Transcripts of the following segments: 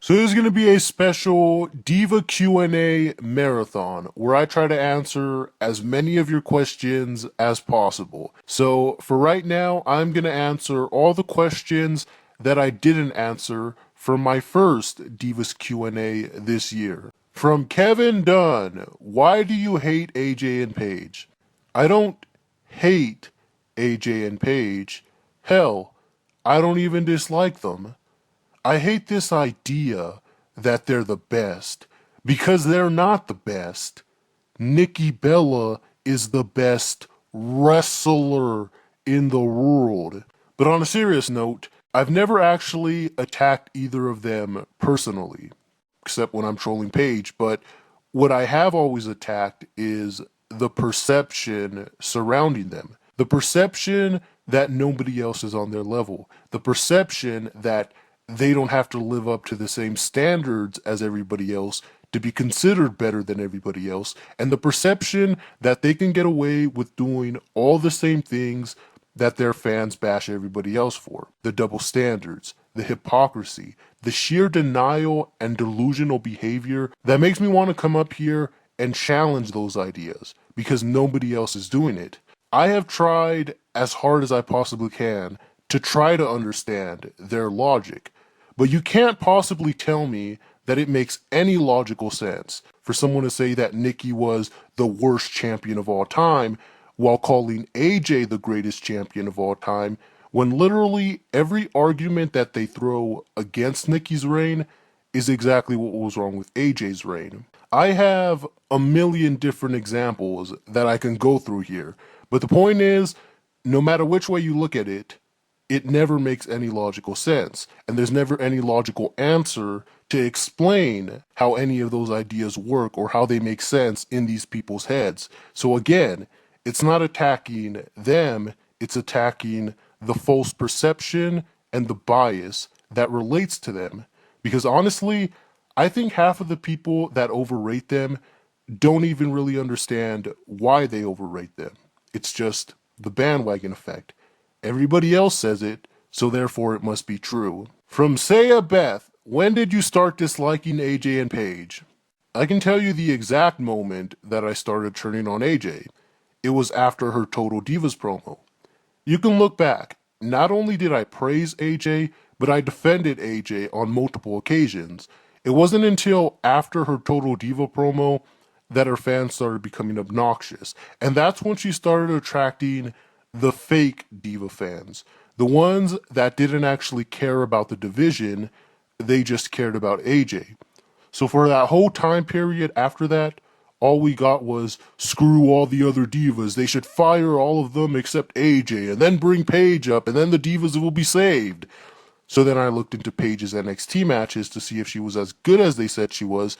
So this is going to be a special Diva Q&A marathon where I try to answer as many of your questions as possible. So for right now, I'm going to answer all the questions that I didn't answer from my first Divas Q&A this year. From Kevin Dunn, why do you hate AJ and Paige? I don't hate AJ and Paige. Hell, I don't even dislike them. I hate this idea that they're the best, because they're not the best. Nikki Bella is the best wrestler in the world. But on a serious note, I've never actually attacked either of them personally, except when I'm trolling Paige, but what I have always attacked is the perception surrounding them. The perception that nobody else is on their level. The perception that they don't have to live up to the same standards as everybody else to be considered better than everybody else, and the perception that they can get away with doing all the same things that their fans bash everybody else for. The double standards, the hypocrisy, the sheer denial and delusional behavior that makes me want to come up here and challenge those ideas, because nobody else is doing it. I have tried as hard as I possibly can to try to understand their logic, but you can't possibly tell me that it makes any logical sense for someone to say that Nikki was the worst champion of all time while calling AJ the greatest champion of all time, when literally every argument that they throw against Nikki's reign is exactly what was wrong with AJ's reign. I have a million different examples that I can go through here, but the point is, no matter which way you look at it, it never makes any logical sense, and there's never any logical answer to explain how any of those ideas work or how they make sense in these people's heads. So again, it's not attacking them, it's attacking the false perception and the bias that relates to them. Because honestly, I think half of the people that overrate them don't even really understand why they overrate them. It's just the bandwagon effect. Everybody else says it, so therefore it must be true. From Saya Beth, when did you start disliking AJ and Paige? I can tell you the exact moment that I started turning on AJ. It was after her Total Divas promo. You can look back. Not only did I praise AJ, but I defended AJ on multiple occasions. It wasn't until after her Total Diva promo that her fans started becoming obnoxious. And that's when she started attracting the fake Diva fans. The ones that didn't actually care about the division, they just cared about AJ. So for that whole time period after that, all we got was, screw all the other divas, they should fire all of them except AJ, and then bring Paige up, and then the divas will be saved. So then I looked into Paige's NXT matches to see if she was as good as they said she was,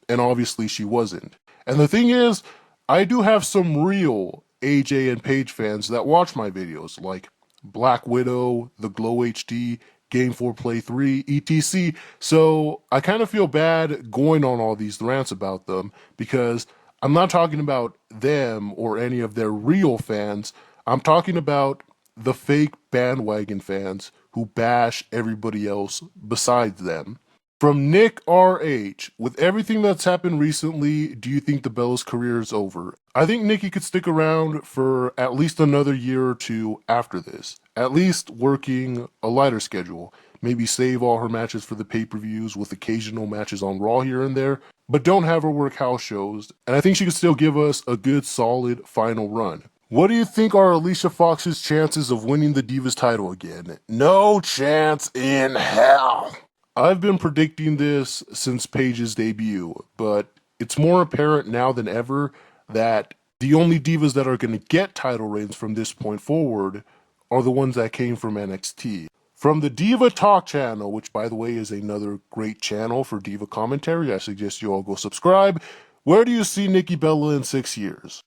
and obviously she wasn't. And the thing is, I do have some real AJ and Paige fans that watch my videos, like Black Widow, The Glow HD, Game 4 Play 3, etc. So I kind of feel bad going on all these rants about them, because I'm not talking about them or any of their real fans. I'm talking about the fake bandwagon fans who bash everybody else besides them. From Nick RH, with everything that's happened recently, do you think the Bella's career is over? I think Nikki could stick around for at least another year or two after this. At least working a lighter schedule. Maybe save all her matches for the pay-per-views with occasional matches on Raw here and there. But don't have her work house shows. And I think she could still give us a good solid final run. What do you think are Alicia Fox's chances of winning the Divas title again? No chance in hell. I've been predicting this since Paige's debut, but it's more apparent now than ever that the only divas that are going to get title reigns from this point forward are the ones that came from NXT. From the Diva Talk channel, which by the way is another great channel for Diva commentary, I suggest you all go subscribe. Where do you see Nikki Bella in 6 years?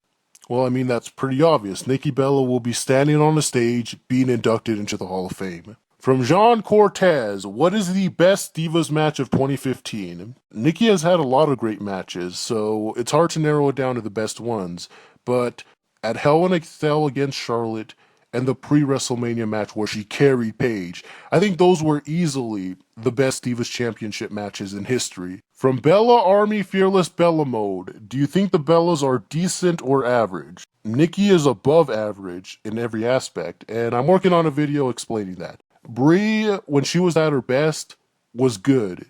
Well, I mean, that's pretty obvious. Nikki Bella will be standing on the stage, being inducted into the Hall of Fame. From Jean Cortez, what is the best Divas match of 2015? Nikki has had a lot of great matches, so it's hard to narrow it down to the best ones. But at Hell in a Cell against Charlotte, and the pre-WrestleMania match where she carried Paige. I think those were easily the best Divas Championship matches in history. From Bella Army Fearless Bella Mode, do you think the Bellas are decent or average? Nikki is above average in every aspect, and I'm working on a video explaining that. Brie, when she was at her best, was good,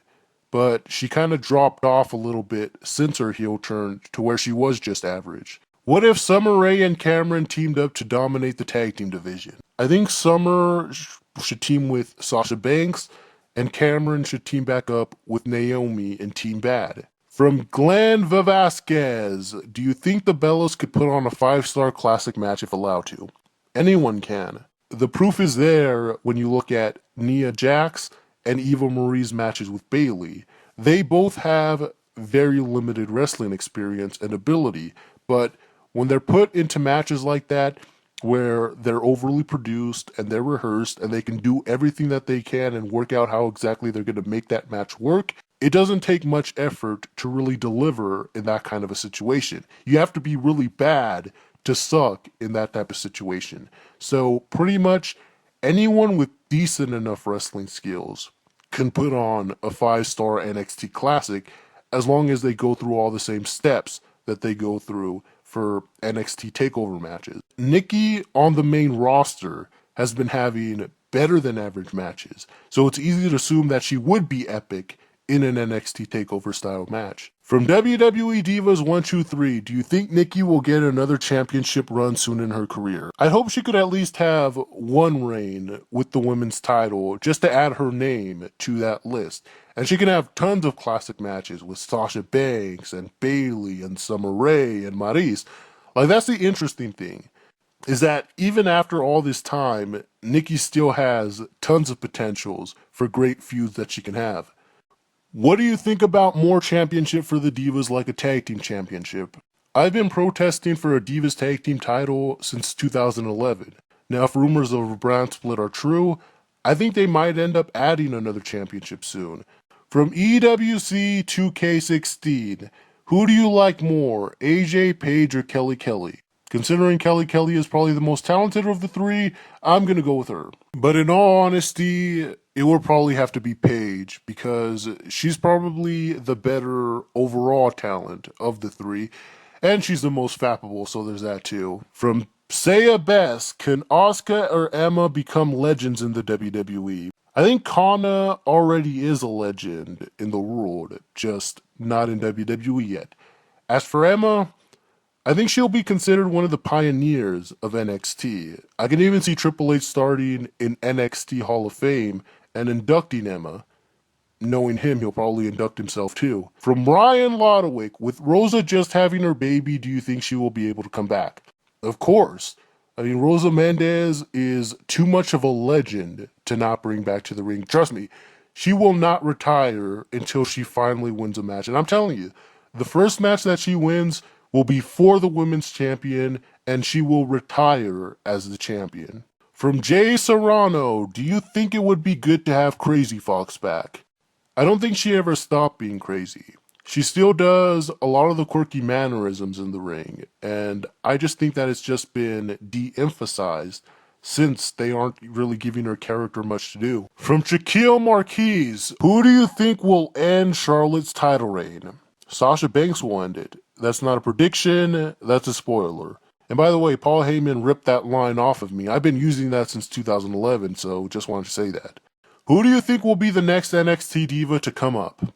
but she kind of dropped off a little bit since her heel turn to where she was just average. What if Summer Rae and Cameron teamed up to dominate the tag team division? I think Summer should team with Sasha Banks, and Cameron should team back up with Naomi and Team Bad. From Glenn Vasquez, do you think the Bellas could put on a 5-star classic match if allowed to? Anyone can. The proof is there when you look at Nia Jax and Eva Marie's matches with Bayley. They both have very limited wrestling experience and ability, but when they're put into matches like that, where they're overly produced and they're rehearsed and they can do everything that they can and work out how exactly they're going to make that match work, it doesn't take much effort to really deliver in that kind of a situation. You have to be really bad to suck in that type of situation. So pretty much anyone with decent enough wrestling skills can put on a 5-star NXT Classic as long as they go through all the same steps that they go through for NXT TakeOver matches. Nikki on the main roster has been having better than average matches, so it's easy to assume that she would be epic in an NXT TakeOver style match. From WWE Divas 123, do you think Nikki will get another championship run soon in her career? I hope she could at least have one reign with the women's title just to add her name to that list. And she can have tons of classic matches with Sasha Banks and Bayley and Summer Rae and Maryse. Like, that's the interesting thing, is that even after all this time, Nikki still has tons of potentials for great feuds that she can have. What do you think about more championship for the Divas like a tag team championship? I've been protesting for a Divas tag team title since 2011. Now, if rumors of a brand split are true, I think they might end up adding another championship soon. From EWC 2K16, who do you like more, AJ, Paige, or Kelly Kelly? Considering Kelly Kelly is probably the most talented of the three, I'm gonna go with her. But in all honesty, it would probably have to be Paige, because she's probably the better overall talent of the three, and she's the most fappable, so there's that too. From Saya Best, can Auska or Emma become legends in the WWE? I think Kana already is a legend in the world, just not in WWE yet. As for Emma, I think she'll be considered one of the pioneers of NXT. I can even see Triple H starting in NXT Hall of Fame and inducting Emma. Knowing him, he'll probably induct himself too. From Ryan Lodewick, with Rosa just having her baby, do you think she will be able to come back? Of course. I mean, Rosa Mendez is too much of a legend to not bring back to the ring. Trust me, she will not retire until she finally wins a match. And I'm telling you, the first match that she wins will be for the women's champion, and she will retire as the champion. From Jay Serrano, do you think it would be good to have Crazy Fox back? I don't think she ever stopped being crazy. She still does a lot of the quirky mannerisms in the ring, and I just think that it's just been de-emphasized since they aren't really giving her character much to do. From Shaquille Marquise, who do you think will end Charlotte's title reign? Sasha Banks will end it. That's not a prediction, that's a spoiler. And by the way, Paul Heyman ripped that line off of me. I've been using that since 2011, so just wanted to say that. Who do you think will be the next NXT Diva to come up?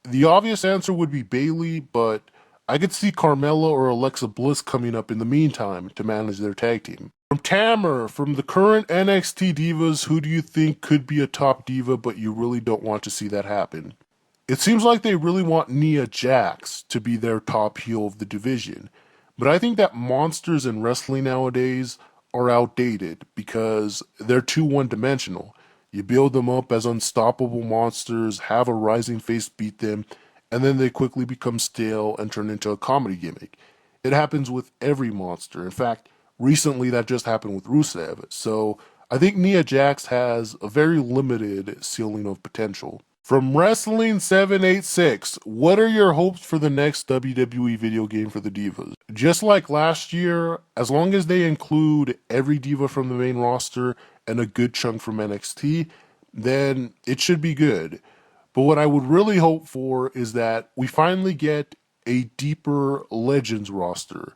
The obvious answer would be Bayley, but I could see Carmella or Alexa Bliss coming up in the meantime to manage their tag team. From Tammer, from the current NXT Divas, who do you think could be a top diva, but you really don't want to see that happen? It seems like they really want Nia Jax to be their top heel of the division, but I think that monsters in wrestling nowadays are outdated because they're too one-dimensional. You build them up as unstoppable monsters, have a rising face beat them, and then they quickly become stale and turn into a comedy gimmick. It happens with every monster. In fact, recently that just happened with Rusev. So I think Nia Jax has a very limited ceiling of potential. From Wrestling 786, what are your hopes for the next WWE video game for the Divas? Just like last year, as long as they include every Diva from the main roster and a good chunk from NXT, then it should be good. But what I would really hope for is that we finally get a deeper Legends roster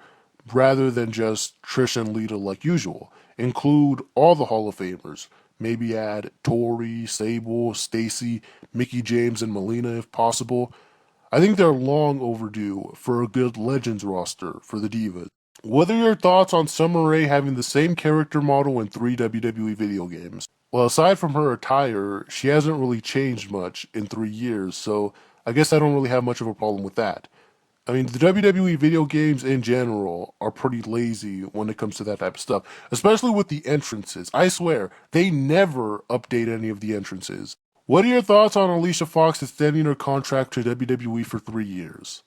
rather than just Trish and Lita like usual. Include all the Hall of Famers. Maybe add Tori, Sable, Stacy, Mickie James, and Melina if possible. I think they're long overdue for a good Legends roster for the Divas. What are your thoughts on Summer Rae having the same character model in 3 WWE video games? Well, aside from her attire, she hasn't really changed much in 3 years, so I guess I don't really have much of a problem with that. I mean, the WWE video games in general are pretty lazy when it comes to that type of stuff, especially with the entrances. I swear, they never update any of the entrances. What are your thoughts on Alicia Fox extending her contract to WWE for 3 years?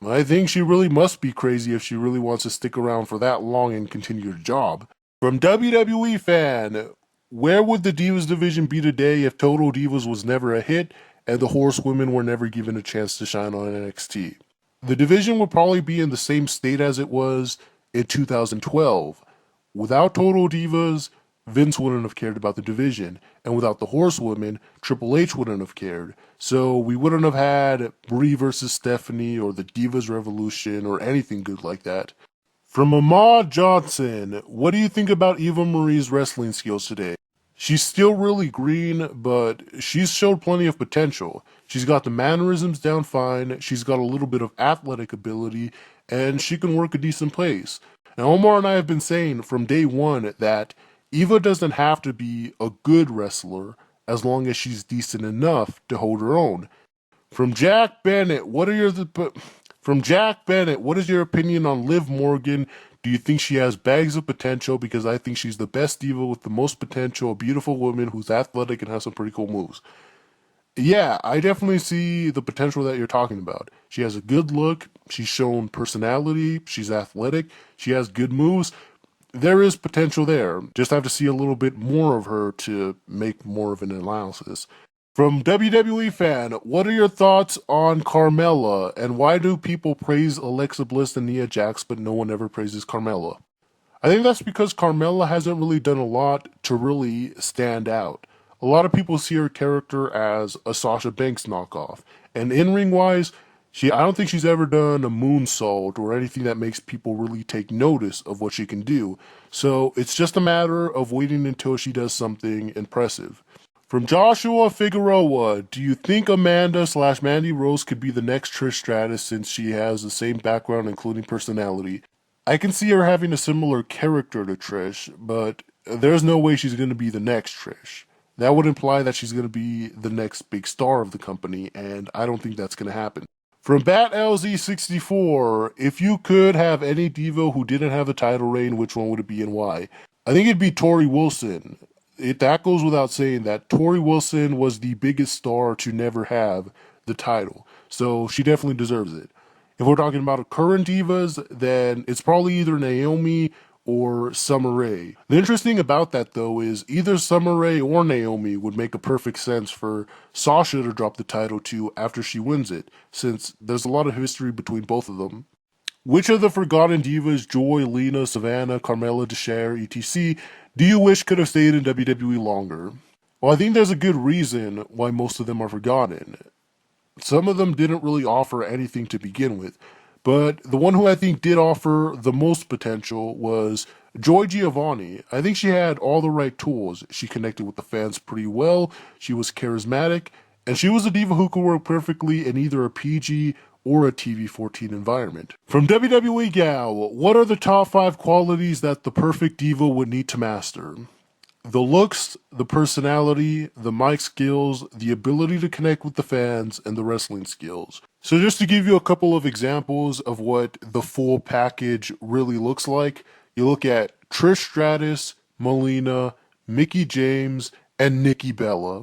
I think she really must be crazy if she really wants to stick around for that long and continue her job. From WWE fan, where would the Divas division be today if Total Divas was never a hit and the Horsewomen were never given a chance to shine on NXT? The division would probably be in the same state as it was in 2012. Without Total Divas, Vince wouldn't have cared about the division, and without the Horsewomen, Triple H wouldn't have cared. So we wouldn't have had Brie versus Stephanie or the Divas Revolution or anything good like that. From Ahmad Johnson, what do you think about Eva Marie's wrestling skills today? She's still really green, but she's showed plenty of potential. She's got the mannerisms down fine, she's got a little bit of athletic ability, and she can work a decent pace. Now, Omar and I have been saying from day one that Eva doesn't have to be a good wrestler as long as she's decent enough to hold her own. From Jack Bennett, what is your opinion on Liv Morgan? Do you think she has bags of potential? Because I think she's the best diva with the most potential, a beautiful woman who's athletic and has some pretty cool moves. Yeah, I definitely see the potential that you're talking about. She has a good look, she's shown personality, she's athletic, she has good moves. There is potential there. Just have to see a little bit more of her to make more of an analysis. From WWE fan, what are your thoughts on Carmella, and why do people praise Alexa Bliss and Nia Jax, but no one ever praises Carmella? I think that's because Carmella hasn't really done a lot to really stand out. A lot of people see her character as a Sasha Banks knockoff, and in-ring wise, I don't think she's ever done a moonsault or anything that makes people really take notice of what she can do. So it's just a matter of waiting until she does something impressive. From Joshua Figueroa, do you think Amanda/Mandy Rose could be the next Trish Stratus since she has the same background including personality? I can see her having a similar character to Trish, but there's no way she's going to be the next Trish. That would imply that she's going to be the next big star of the company, and I don't think that's going to happen. From BatLZ64, if you could have any diva who didn't have a title reign, which one would it be and why? I think it'd be Tori Wilson. That goes without saying that Tori Wilson was the biggest star to never have the title, so she definitely deserves it. If we're talking about current divas, then it's probably either Naomi or Summer Rae. The interesting thing about that, though, is either Summer Rae or Naomi would make a perfect sense for Sasha to drop the title to after she wins it, since there's a lot of history between both of them. Which of the forgotten divas, Joy, Lena, Savannah, Carmella DeCesare, etc., do you wish could have stayed in WWE longer? Well, I think there's a good reason why most of them are forgotten. Some of them didn't really offer anything to begin with, but the one who I think did offer the most potential was Joy Giovanni. I think she had all the right tools. She connected with the fans pretty well, she was charismatic, and she was a diva who could work perfectly in either a PG or a TV-14 environment. From WWE Gal, what are the top 5 qualities that the perfect diva would need to master? The looks, the personality, the mic skills, the ability to connect with the fans, and the wrestling skills. So just to give you a couple of examples of what the full package really looks like, you look at Trish Stratus, Melina, Mickie James, and Nikki Bella.